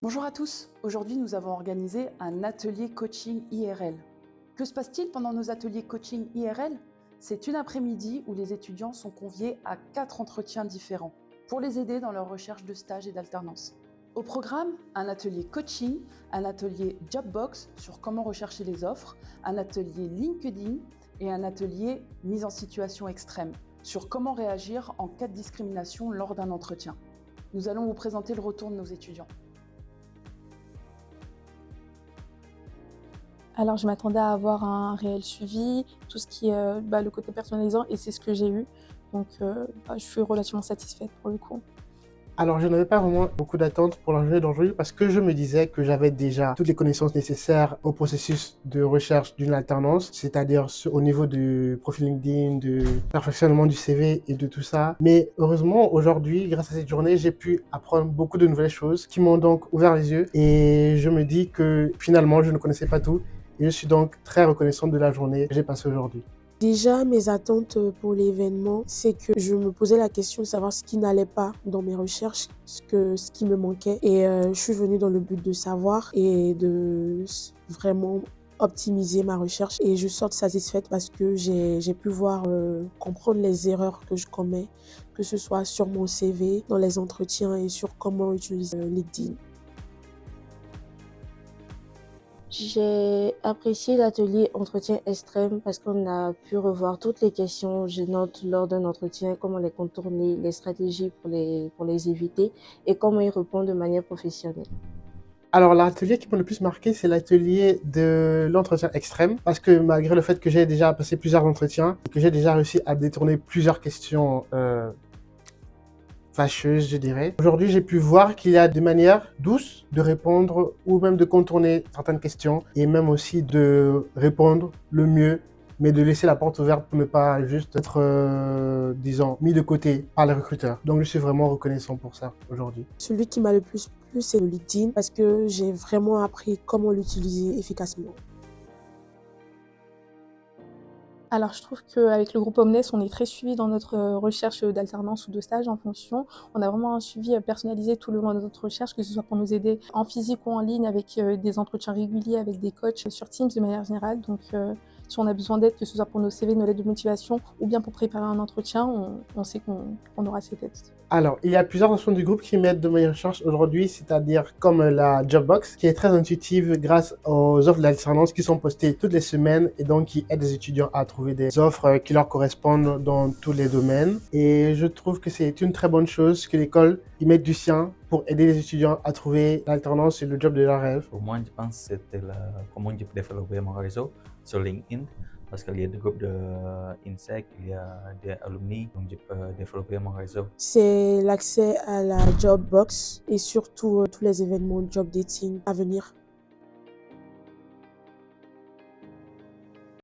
Bonjour à tous, aujourd'hui nous avons organisé un atelier coaching IRL. Que se passe-t-il pendant nos ateliers coaching IRL? C'est une après-midi où les étudiants sont conviés à 4 entretiens différents pour les aider dans leur recherche de stage et d'alternance. Au programme, un atelier coaching, un atelier Jobbox sur comment rechercher les offres, un atelier LinkedIn et un atelier mise en situation extrême sur comment réagir en cas de discrimination lors d'un entretien. Nous allons vous présenter le retour de nos étudiants. Alors, je m'attendais à avoir un réel suivi, tout ce qui est le côté personnalisant, et c'est ce que j'ai eu. Donc, je suis relativement satisfaite pour le coup. Alors, je n'avais pas vraiment beaucoup d'attentes pour la journée d'aujourd'hui parce que je me disais que j'avais déjà toutes les connaissances nécessaires au processus de recherche d'une alternance, c'est-à-dire au niveau du profil LinkedIn, du perfectionnement du CV et de tout ça. Mais heureusement, aujourd'hui, grâce à cette journée, j'ai pu apprendre beaucoup de nouvelles choses qui m'ont donc ouvert les yeux et je me dis que finalement, je ne connaissais pas tout et je suis donc très reconnaissant de la journée que j'ai passée aujourd'hui. Déjà, mes attentes pour l'événement, c'est que je me posais la question de savoir ce qui n'allait pas dans mes recherches, ce qui me manquait. Et je suis venue dans le but de savoir et de vraiment optimiser ma recherche. Et je sors satisfaite parce que j'ai pu voir, comprendre les erreurs que je commets, que ce soit sur mon CV, dans les entretiens et sur comment utiliser LinkedIn. J'ai apprécié l'atelier entretien extrême parce qu'on a pu revoir toutes les questions gênantes lors d'un entretien, comment les contourner, les stratégies pour les éviter et comment y répondre de manière professionnelle. Alors, l'atelier qui m'a le plus marqué, c'est l'atelier de l'entretien extrême, parce que malgré le fait que j'ai déjà passé plusieurs entretiens, et que j'ai déjà réussi à détourner plusieurs questions fâcheuses, je dirais, aujourd'hui, j'ai pu voir qu'il y a des manières douces de répondre ou même de contourner certaines questions, et même aussi de répondre le mieux, mais de laisser la porte ouverte pour ne pas juste être, disons, mis de côté par les recruteurs. Donc, je suis vraiment reconnaissant pour ça aujourd'hui. Celui qui m'a le plus plu, c'est le LinkedIn parce que j'ai vraiment appris comment l'utiliser efficacement. Alors, je trouve qu'avec le groupe Omnes, on est très suivi dans notre recherche d'alternance ou de stage en fonction. On a vraiment un suivi personnalisé tout le long de notre recherche, que ce soit pour nous aider en physique ou en ligne avec des entretiens réguliers avec des coachs sur Teams de manière générale. Donc, si on a besoin d'aide, que ce soit pour nos CV, nos lettres de motivation ou bien pour préparer un entretien, on sait qu'on aura cette aide. Alors, il y a plusieurs notions du groupe qui m'aident de mes recherches aujourd'hui, c'est-à-dire comme la Jobbox, qui est très intuitive grâce aux offres d'alternance qui sont postées toutes les semaines et donc qui aident les étudiants à trouver des offres qui leur correspondent dans tous les domaines. Et je trouve que c'est une très bonne chose que l'école y mette du sien pour aider les étudiants à trouver l'alternance et le job de leur rêve. Pour moi, je pense que c'était comment je peux développer mon réseau sur LinkedIn parce qu'il y a des groupes de INSEC, il y a des alumni, donc je peux développer mon réseau. C'est l'accès à la job box et surtout tous les événements job dating à venir.